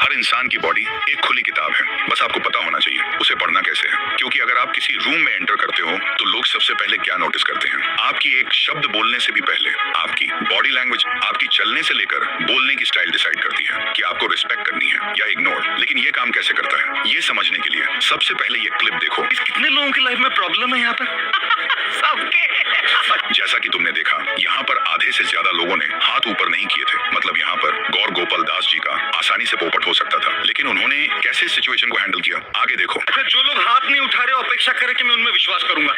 हर इंसान की बॉडी एक खुली किताब है, बस आपको पता होना चाहिए उसे पढ़ना कैसे है। क्योंकि अगर आप किसी रूम में एंटर करते हो तो लोग सबसे पहले क्या नोटिस करते हैं, आपकी एक शब्द बोलने से भी पहले आपकी बॉडी लैंग्वेज, आपकी चलने से लेकर बोलने की स्टाइल डिसाइड करती है कि आपको रिस्पेक्ट करनी है या इग्नोर। लेकिन ये काम कैसे करता है, ये समझने के लिए सबसे पहले ये क्लिप देखो। कितने लोगों की लाइफ में प्रॉब्लम है यहाँ पर सबके। जैसा कि तुमने देखा, यहाँ पर आधे से ज्यादा लोगों ने हाथ ऊपर नहीं किए थे। मतलब यहाँ पर गौर गोपाल दास जी का आसानी से पोपट हो सकता था, लेकिन उन्होंने कैसे सिचुएशन को हैंडल किया, आगे देखो। अच्छा, जो लोग हाथ नहीं उठा रहे अपेक्षा करें कि मैं उनमें विश्वास करूंगा।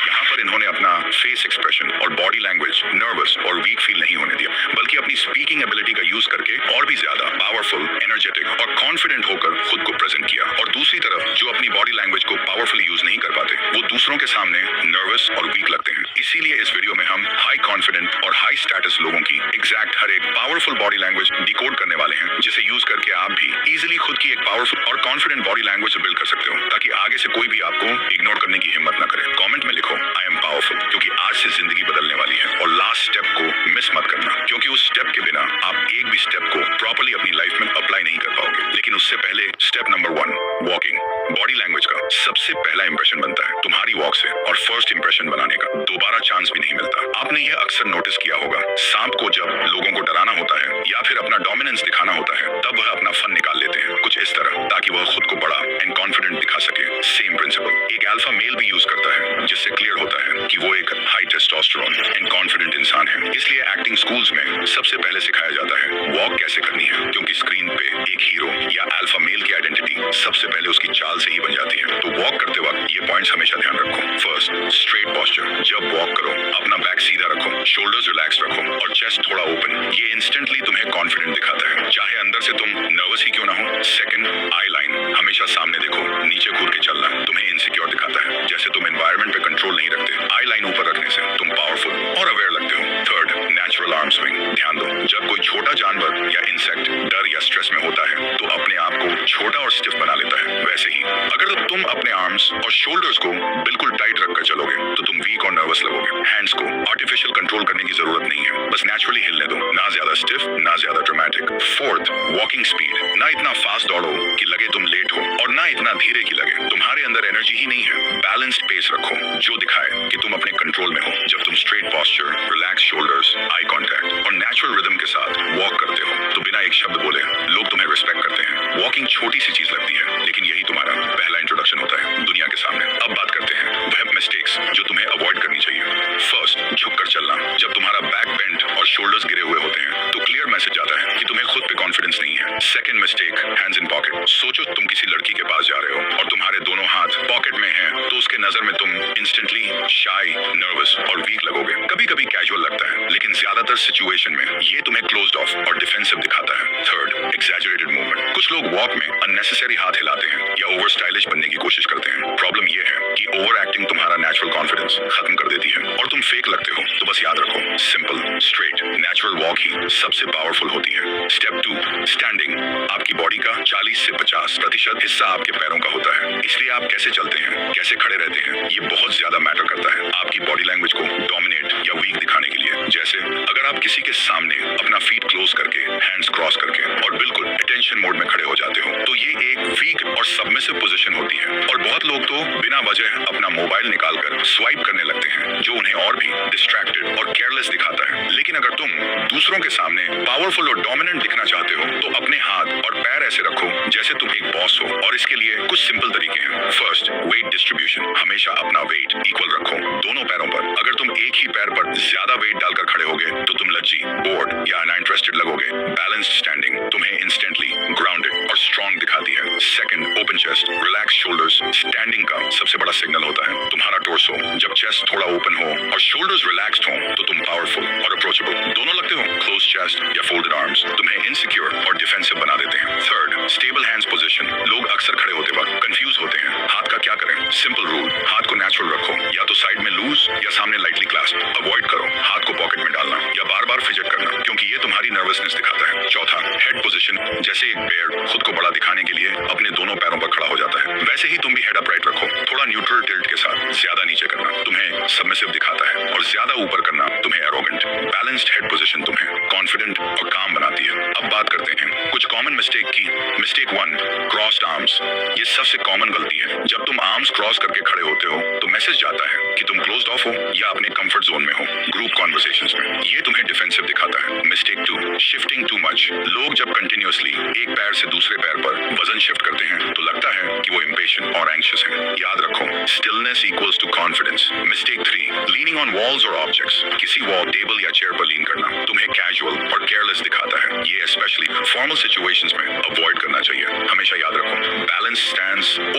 यहाँ पर इन्होंने अपना फेस एक्सप्रेशन और बॉडी लैंग्वेज नर्वस और वीक फील नहीं होने दिया, बल्कि अपनी स्पीकिंग एबिलिटी का यूज करके और भी ज्यादा पावरफुल, एनर्जेटिक और कॉन्फिडेंट होकर खुद को प्रेजेंट किया। और दूसरी तरफ जो अपनी बॉडी लैंग्वेज को पावरफुली यूज नहीं कर पाते, वो दूसरों के सामने नर्वस और वीक लगते हैं। इसीलिए इस वीडियो में हम हाई कॉन्फिडेंट और हाई स्टेटस लोगों की एग्जैक्ट हर एक पावरफुल बॉडी लैंग्वेज डिकोड करने वाले हैं, जिसे यूज करके आप भी इजिली खुद की एक पावरफुल और कॉन्फिडेंट बॉडी लैंग्वेज बिल्ड कर सकते हो, ताकि आगे से कोई भी आपको इग्नोर करने की हिम्मत ना करे। कमेंट में लिखो आई एम पावरफुल, क्योंकि आज से जिंदगी बदलने वाली है। और लास्ट स्टेप को मिस मत करना, क्योंकि उस स्टेप के बिना आप एक भी स्टेप को प्रॉपर्ली अपनी लाइफ में अप्लाई नहीं कर पाओगे। लेकिन उससे पहले step number 1, walking. Body language का सबसे पहला इंप्रेशन बनता है तुम्हारी वॉक से, और फर्स्ट इंप्रेशन बनाने का दोबारा चांस भी नहीं मिलता। आपने यह अक्सर नोटिस किया होगा, सांप को जब लोगों को डराना होता है या फिर अपना डोमिनेंस दिखाना होता है, तब वह अपना फन निकाल लेते हैं कुछ इस तरह, ताकि वह खुद को बड़ा एंड कॉन्फिडेंट दिखा सके। सेम प्रिंसिपल एक अल्फा मेल भी यूज करता है, जिससे क्लियर होता है कि वो एक हाई टेस्टोस्टेरोन एंड कॉन्फिडेंट इंसान है। इसलिए एक्टिंग स्कूल्स में सबसे पहले सिखाया जाता है वॉक कैसे करनी है, क्योंकि स्क्रीन पे एक हीरो या अल्फा मेल की आइडेंटिटी सबसे पहले उसकी चाल से ही बन जाती है। तो वॉक करते वक्त ये पॉइंट्स हमेशा ध्यान रखो। First, straight posture. जब वॉक करो अपना बैक सीधा रखो, शोल्डर्स रिलैक्स रखो और चेस्ट थोड़ा ओपन। ये इंस्टेंटली तुम्हें कॉन्फिडेंट दिखाता है, चाहे अंदर से तुम नर्वस ही क्यों ना हो। सेकंड, आई लाइन। हमेशा सामने देखो, नीचे घूर के चलना तुम्हें इनसिक्योर दिखाता है, जैसे तुम एनवायरनमेंट पे कंट्रोल नहीं रखते। आई लाइन ऊपर रखने से तुम पावरफुल और अवेयर लगते हो। Third, natural arm swing. ध्यान दो, जब कोई छोटा जानवर या इंसेक्ट डर या स्ट्रेस में होता है तो अपने आप को छोटा और स्टिफ बना लेता है, वैसे ही अगर तुम अपने आर्म्स और शोल्डर्स को बिल्कुल टाइट रखकर चलोगे तो तुम वीक और नर्वस लगोगे। हैंड्स को आर्टिफिशियल कंट्रोल करने की जरूरत नहीं है, बस नेचुरली हिलने दो, ना ज्यादा स्टिफ ना ज्यादा ड्रामेटिक। Fourth, walking speed. ना इतना फास्ट दौड़ो कि लगे तुम लेट हो और ना इतना धीरे कि लगे तुम्हारे अंदर एनर्जी ही नहीं है। बैलेंस्ड पेस रखो, जो दिखाए कि तुम अपने कंट्रोल में हो। जब तुम straight posture, relax shoulders, eye contact और नेचुरल रिदम के साथ वॉक करते हो तो बिना एक शब्द बोले लोग तुम्हें रिस्पेक्ट करते हैं। वॉकिंग छोटी सी चीज लगती है, लेकिन यही तुम्हारा पहला इंट्रोडक्शन होता है दुनिया के सामने। अब बात करते हैं वह मिस्टेक्स जो तुम्हें अवॉइड करनी चाहिए। फर्स्ट, झुककर चलना। जब तुम्हारा बैक बेंड और शोल्डर्स गिरे हुए होते हैं तो क्लियर मैसेज आता है कि तुम्हें खुद पे कॉन्फिडेंस नहीं है। Second mistake, hands in pocket. सोचो तुम किसी लड़की के पास जा रहे हो और तुम्हारे दोनों हाथ पॉकेट में हैं, तो उसके नजर में तुम इंस्टेंटली शाई, नर्वस और वीक लगोगे। कभी कभी कैजुअल लगता है, लेकिन ज्यादातर सिचुएशन में ये तुम्हें क्लोज्ड ऑफ और डिफेंसिव दिखाता है। Third, exaggerated movement. कुछ लोग वॉक में अननेसेसरी हाथ हिलाते हैं या ओवर स्टाइलिश बनने की कोशिश करते हैं। प्रॉब्लम ये है कि ओवर एक्टिंग तुम्हारा नेचुरल कॉन्फिडेंस खत्म कर देती है और तुम फेक लगते हो। तो बस याद रखो, सिंपल, स्ट्रेट, नेचुरल वॉक ही सबसे पावरफुल होती है। Step 2, standing. आपकी बॉडी का 40 से 50% हिस्सा आपके पैरों का होता है, इसलिए आप कैसे चलते हैं, कैसे खड़े रहते हैं, ये बहुत ज्यादा मैटर करता है आपकी बॉडी लैंग्वेज को डोमिनेट या वीक दिखाने के लिए। जैसे अगर आप किसी के सामने अपना फीट क्लोज करके, हैंड्स क्रॉस करके और बिल्कुल अटेंशन मोड में खड़े हो जाते हो, तो ये एक वीक और सबमिसिव पोजीशन होती है। और बहुत लोग तो बिना वजह अपना मोबाइल निकालकर स्वाइप करने लगते हैं, जो उन्हें और भी डिस्ट्रैक्टेड और केयरलेस दिखाता है। लेकिन अगर तुम दूसरों के सामने पावरफुल और डोमिनेंट दिखना चाहते हो तो अपने हाथ और पैर ऐसे रखो जैसे तुम एक बॉस हो, और इसके लिए कुछ सिंपल तरीके हैं। First, wait distribution. हमेशा अपना वेट इक्वल रखो दोनों पैरों पर। अगर तुम एक ही पैर पर ज्यादा वेट डालकर खड़े होगे तो तुम लज्जी, बोर्ड या अनइंटरेस्टेड लगोगे। बैलेंस्ड स्टैंडिंग तुम्हें इंस्टेंटली ग्राउंडेड और स्ट्रॉन्ग दिखाती है। Second, open chest, relax shoulders. Standing का सबसे बड़ा सिग्नल होता है तुम्हारा टोर्सो। जब चेस्ट थोड़ा ओपन हो और शोल्डर्स रिलैक्स्ड हो तो तुम पावरफुल और अप्रोचेबल दोनों लगते हो। क्लोज चेस्ट या फोल्डेड आर्म्स तुम्हें इनसिक्योर और डिफेंसिव बना देते हैं। Third, stable hands position. लोग अक्सर खड़े होते वक्त कंफ्यूज होते हैं, हाथ का क्या करें। सिंपल रूल, हाथ को नेचुरल रखो, या तो साइड में लूज या सामने लाइटली क्लास्प। अवॉइड करो हाथ को पॉकेट में डालना या बार बार फिजट करना, क्योंकि ये तुम्हारी नर्वसनेस दिखाता है। चौथा, हेड पोजीशन। जैसे एक बेयर खुद को बड़ा दिखाने के लिए अपने दोनों पैरों पर खड़ा हो जाता है, वैसे ही तुम भी हेड अपराइट रखो, थोड़ा न्यूट्रल टिल्ट के साथ, ज्यादा नीचे करना तुम्हें सबमिसिव दिखाता है और और ज्यादा ऊपर करना तुम्हें एरोगेंट। बैलेंस्ड हेड पोजीशन तुम्हें कॉन्फिडेंट और काम बनाती है। अब बात करते हैं कुछ कॉमन मिस्टेक की। Mistake 1, crossed arms. ये सबसे कॉमन गलती है। जब तुम आर्म्स क्रॉस करके खड़े होते हो तो मैसेज जाता है कि तुम क्लोज्ड ऑफ हो या अपने कंफर्ट जोन में हो ग्रुप कॉन्वर्सेशंस में। ये तुम्हें डिफेंसिव दिखाता है। Mistake 2, shifting too much. लोग जब कंटिन्यूअसली एक पैर से दूसरे पैर पर वजन शिफ्ट करते हैं तो लगता है कि वो इम्पेशेंट और एंग्शियस है। याद रखो, stillness equals to confidence. Mistake 3, leaning on walls और ऑब्जेक्ट्स। किसी वॉल, टेबल या चेयर पर लीन करना तुम्हें कैजुअल और केयरलेस दिखाता है। ये स्पेशली फॉर्मल सिचुएशंस में अवॉइड करना चाहिए। हमेशा याद रखो, बैलेंस स्टैंड्स